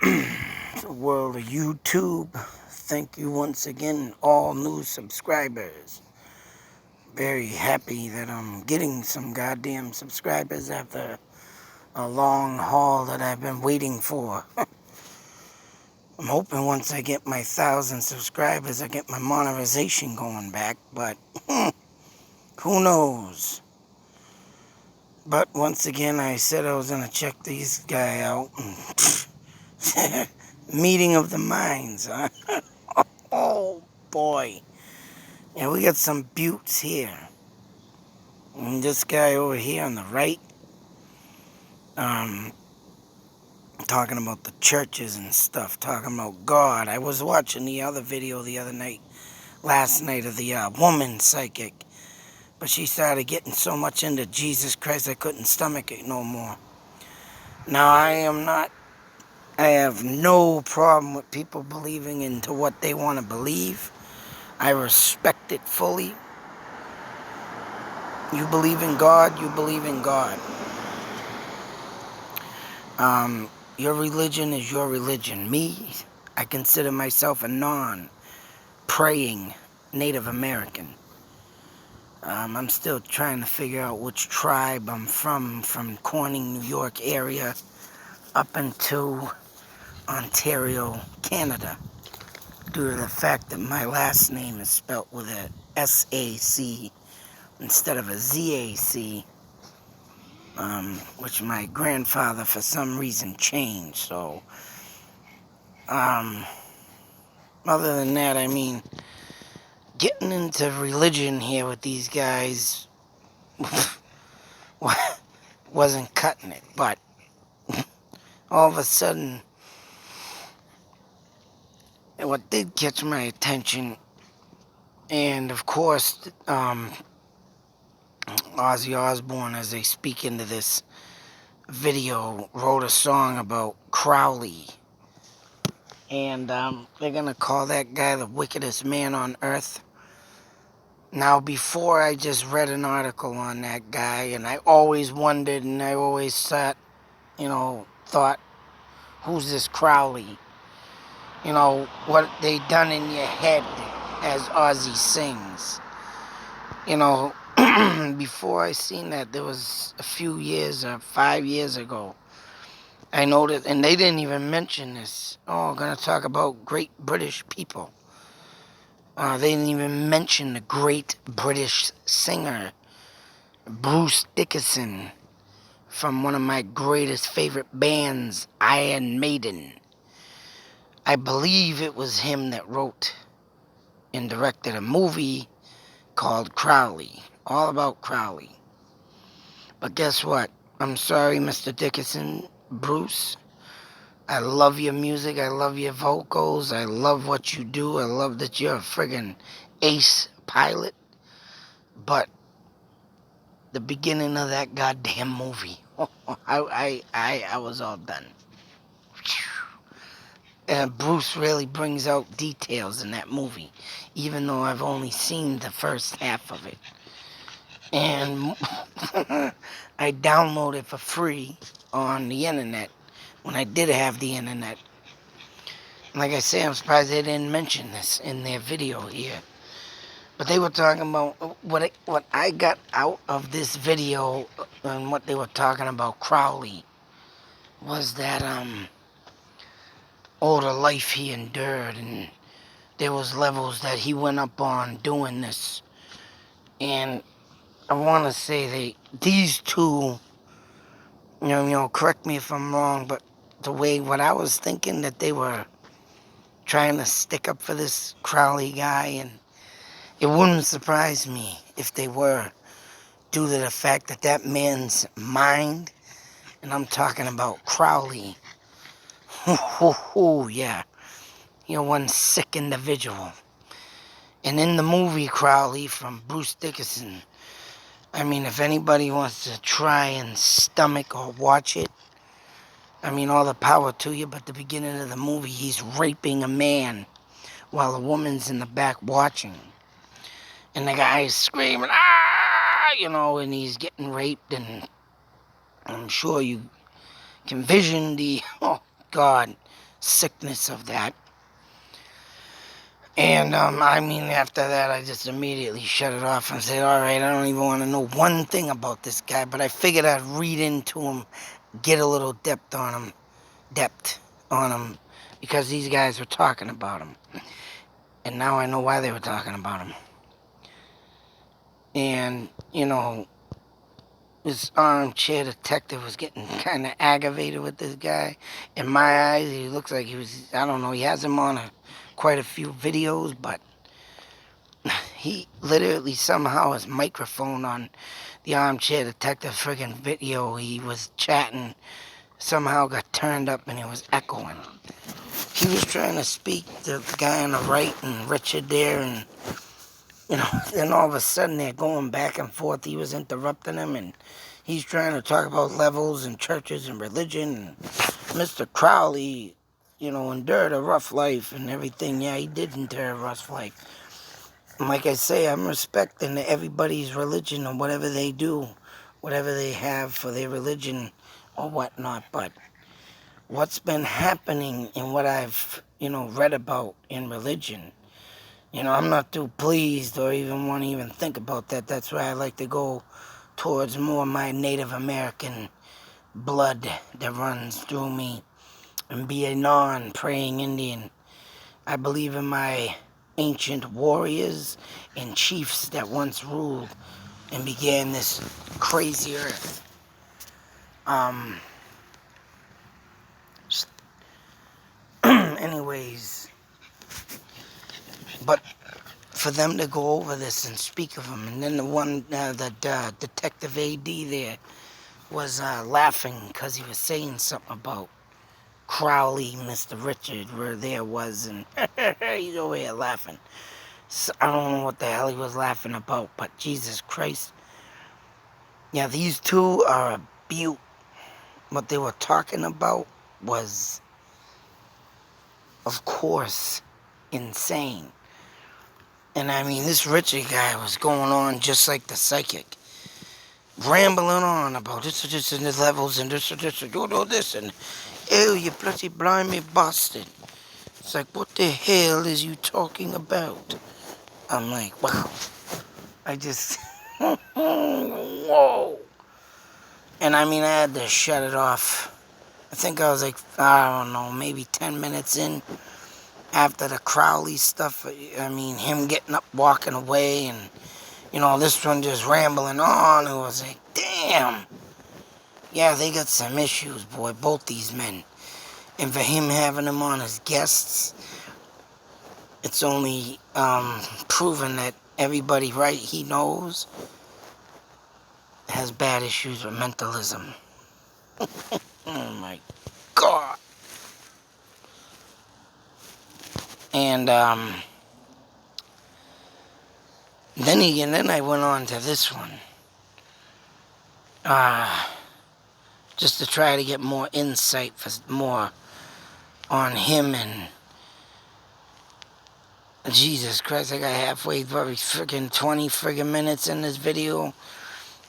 The world of YouTube. Thank you once again, all new subscribers. Very happy that I'm getting some goddamn subscribers after a long haul that I've been waiting for. I'm hoping once I get my 1,000 subscribers, I get my monetization going back, but who knows? But once again, I said I was going to check these guy out. Meeting of the minds, huh? Oh, boy. Yeah, we got some buttes here. And this guy over here on the right, talking about the churches and stuff, talking about God. I was watching the other video last night of the woman psychic, but she started getting so much into Jesus Christ I couldn't stomach it no more. Now, I have no problem with people believing into what they want to believe. I respect it fully. You believe in God, you believe in God. Your religion is your religion. Me, I consider myself a non-praying Native American. I'm still trying to figure out which tribe I'm from Corning, New York area up into Ontario, Canada, due to the fact that my last name is spelt with a S-A-C instead of a Z-A-C. Which my grandfather for some reason changed, so, other than that, I mean, getting into religion here with these guys wasn't cutting it, but all of a sudden, what did catch my attention, and of course, Ozzy Osbourne, as they speak into this video, wrote a song about Crowley. And they're going to call that guy the wickedest man on earth. Now, before I just read an article on that guy, and I always wondered and I always thought, who's this Crowley? What they done in your head as Ozzy sings. Before I seen that, there was a few years, 5 years ago, I noticed, and they didn't even mention this. Oh, I'm going to talk about great British people. They didn't even mention the great British singer, Bruce Dickinson, from one of my greatest favorite bands, Iron Maiden. I believe it was him that wrote and directed a movie called Crowley, all about Crowley. But guess what? I'm sorry, Mr. Dickinson, Bruce. I love your music. I love your vocals. I love what you do. I love that you're a friggin' ace pilot. But the beginning of that goddamn movie, I was all done. And Bruce really brings out details in that movie, even though I've only seen the first half of it. And I downloaded for free on the internet when I did have the internet. Like I say, I'm surprised they didn't mention this in their video here. But they were talking about what I got out of this video and what they were talking about Crowley was that the life he endured, and there was levels that he went up on doing this. And I want to say these two, correct me if I'm wrong, but what I was thinking, that they were trying to stick up for this Crowley guy, and it wouldn't surprise me if they were, due to the fact that that man's mind, and I'm talking about Crowley, yeah, one sick individual. And in the movie Crowley from Bruce Dickinson, I mean, if anybody wants to try and stomach or watch it, I mean, all the power to you, but the beginning of the movie, he's raping a man while a woman's in the back watching. And the guy is screaming, and he's getting raped, and I'm sure you can vision the, oh, God, sickness of that. And I mean, after that, I just immediately shut it off and said, all right, I don't even want to know one thing about this guy, but I figured I'd read into him, get a little depth on him, because these guys were talking about him. And now I know why they were talking about him. And, you know, this armchair detective was getting kind of aggravated with this guy. In my eyes, he looks like he was, I don't know, he has him on quite a few videos, but he literally somehow his microphone on the armchair detective friggin' video he was chatting somehow got turned up and it was echoing. He was trying to speak to the guy on the right and Richard there, and you know, then all of a sudden they're going back and forth. He was interrupting him, and he's trying to talk about levels and churches and religion. And Mr. Crowley, you know, endured a rough life and everything. Yeah, he did endure a rough life. And like I say, I'm respecting everybody's religion or whatever they do, whatever they have for their religion or whatnot. But what's been happening and what I've, you know, read about in religion, you know, I'm not too pleased or even want to even think about that. That's why I like to go towards more my Native American blood that runs through me and be a non-praying Indian. I believe in my ancient warriors and chiefs that once ruled and began this crazy earth. Anyways, but for them to go over this and speak of him, and then the one, the detective AD there was laughing because he was saying something about Crowley, Mr. Richard, where there was, and he's over here laughing. So, I don't know what the hell he was laughing about, but Jesus Christ. Yeah, these two are a beaut. What they were talking about was, of course, insane. And I mean, this Richard guy was going on just like the psychic, rambling on about this and the levels and this, and ew, you bloody blimey bastard. It's like, what the hell is you talking about? I'm like, wow. I just, whoa. And I mean, I had to shut it off. I think I was like, I don't know, maybe 10 minutes in after the Crowley stuff. I mean, him getting up, walking away, and, you know, this one just rambling on. It was like, damn. Yeah, they got some issues, boy, both these men. And for him having them on as guests, it's only proven that everybody he knows has bad issues with mentalism. Oh my God. And then I went on to this one. Just to try to get more insight, for more on him, and Jesus Christ, I got halfway, probably freaking 20 friggin' minutes in this video,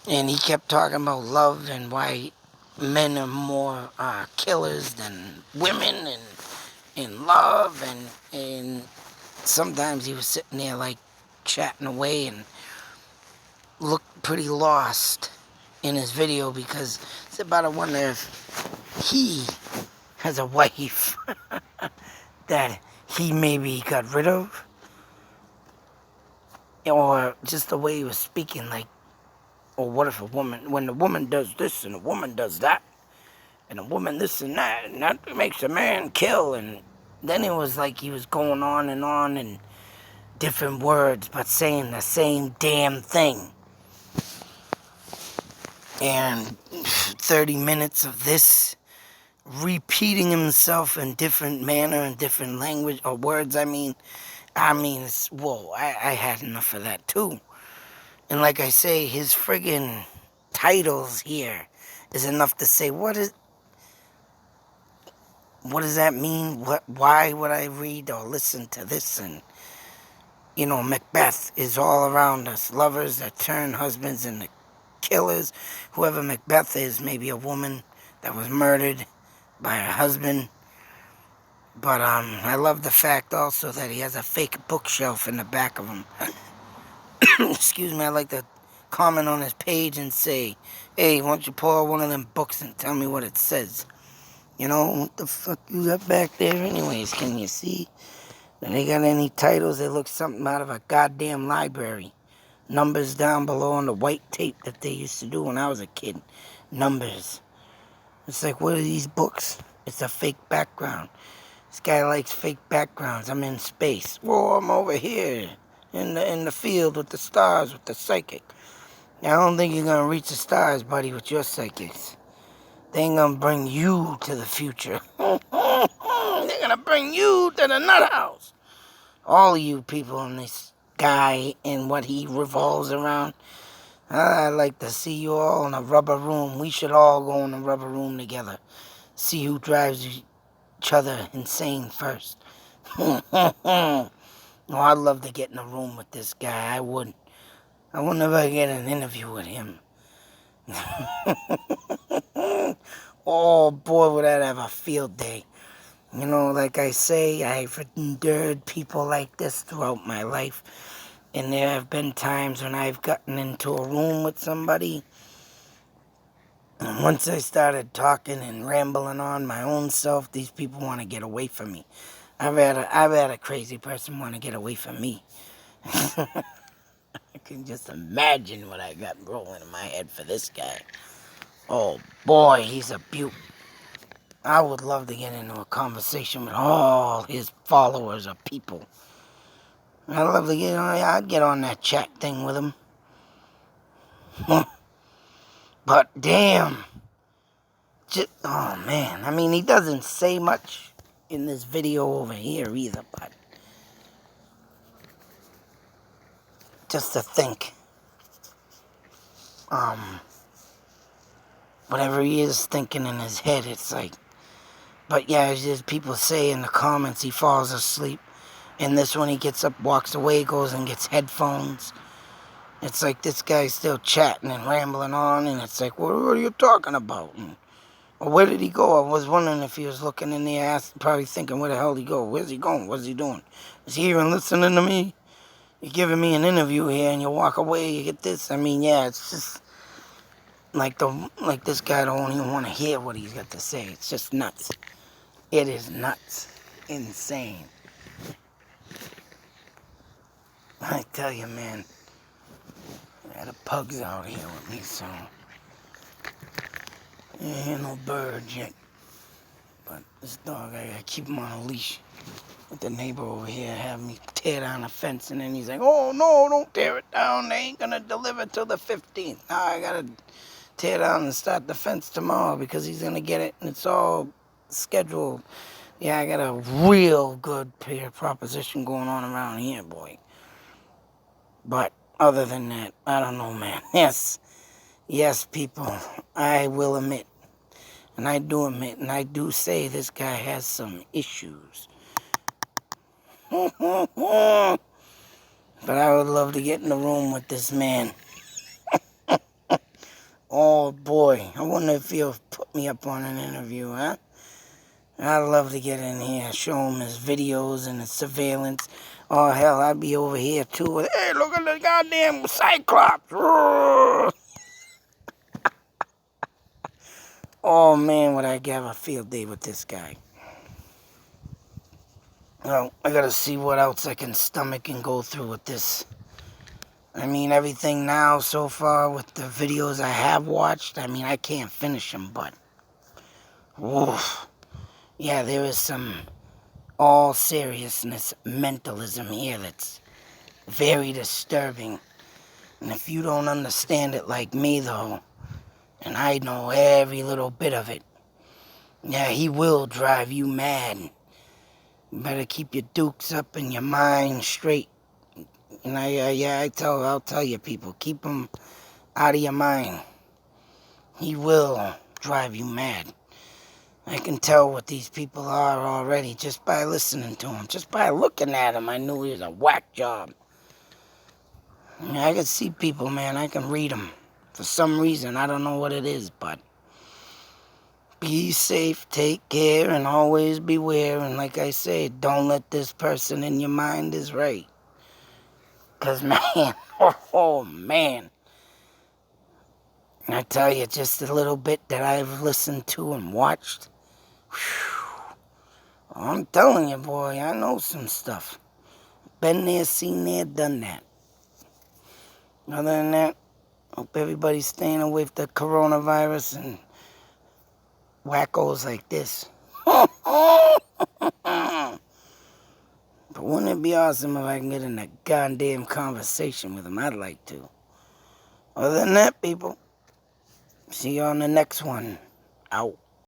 and he kept talking about love and why men are more killers than women, and in love, and sometimes he was sitting there like chatting away and looked pretty lost in his video, because it's about to wonder if he has a wife that he maybe got rid of, or just the way he was speaking, like, or what if a woman, when the woman does this and a woman does that, and a woman this and that makes a man kill. And then it was like he was going on in different words, but saying the same damn thing. And 30 minutes of this, repeating himself in different manner and different language or words. I mean, whoa, I had enough of that too. And like I say, his friggin' titles here is enough to say, what does that mean? Why would I read or listen to this? And, you know, Macbeth is all around us. Lovers that turn husbands into killers. Whoever Macbeth is, maybe a woman that was murdered by her husband. But I love the fact also that he has a fake bookshelf in the back of him. Excuse me, I like to comment on his page and say, hey, why don't you pull out one of them books and tell me what it says? You know, what the fuck you got back there anyways? Can you see? They got any titles that look something out of a goddamn library. Numbers down below on the white tape that they used to do when I was a kid. Numbers. It's like, what are these books? It's a fake background. This guy likes fake backgrounds. I'm in space. Whoa, I'm over here in the field with the stars, with the psychic. Now, I don't think you're gonna reach the stars, buddy, with your psychics. They ain't gonna bring you to the future. They're gonna bring you to the nut house. All of you people in this guy and what he revolves around. I'd like to see you all in a rubber room. We should all go in a rubber room together. See who drives each other insane first. Oh, I'd love to get in a room with this guy. I would. I would never get an interview with him. Oh boy, would I have a field day. You know, like I say, I've endured people like this throughout my life. And there have been times when I've gotten into a room with somebody. And once I started talking and rambling on my own self, these people want to get away from me. I've had a crazy person want to get away from me. I can just imagine what I got rolling in my head for this guy. Oh boy, he's a beaut. I would love to get into a conversation with all his followers or people. I'd love to get on. I'd get on that chat thing with him. But damn. Oh man. I mean, he doesn't say much in this video over here either, but just to think. Whatever he is thinking in his head, it's like. But yeah, as just people say in the comments, he falls asleep. And this one, he gets up, walks away, goes and gets headphones. It's like this guy's still chatting and rambling on, and it's like, what are you talking about? And, or where did he go? I was wondering if he was looking in there, probably thinking, where the hell did he go? Where's he going? What's he doing? Is he even listening to me? You're giving me an interview here, and you walk away, you get this. I mean, yeah, it's just like this guy don't even want to hear what he's got to say. It's just nuts. It is nuts. Insane. I tell you, man. I got the pugs out here with me, so ain't no birds yet. But this dog, I gotta keep him on a leash. With the neighbor over here having me tear down the fence, and then he's like, oh no, don't tear it down. They ain't gonna deliver till the 15th. Now I gotta tear down and start the fence tomorrow because he's gonna get it, and it's all scheduled. Yeah, I got a real good peer proposition going on around here, boy. But other than that, I don't know, man. Yes, people, I will admit, and I do admit, and I do say this guy has some issues. But I would love to get in the room with this man. Oh boy, I wonder if he'll put me up on an interview, huh? I'd love to get in here, show him his videos and his surveillance. Oh hell, I'd be over here too with, hey, look at the goddamn Cyclops. Oh man, would I have a field day with this guy. Well, I gotta see what else I can stomach and go through with this. I mean, everything now so far with the videos I have watched, I mean, I can't finish them, but oof. Yeah, there is some all seriousness mentalism here that's very disturbing. And if you don't understand it like me, though, and I know every little bit of it, yeah, he will drive you mad. You better keep your dukes up and your mind straight. And I'll tell you people, keep him out of your mind. He will drive you mad. I can tell what these people are already just by listening to him. Just by looking at him, I knew he was a whack job. I mean, I can see people, man. I can read them. For some reason, I don't know what it is, but Be safe, take care, and always beware. And like I said, don't let this person in your mind is right. Because, man, oh, man. I tell you, just a little bit that I've listened to and watched. Whew, I'm telling you, boy, I know some stuff. Been there, seen there, done that. Other than that, hope everybody's staying away from the coronavirus and wackos like this. But wouldn't it be awesome if I can get in a goddamn conversation with them? I'd like to. Other than that, people, see you on the next one. Out.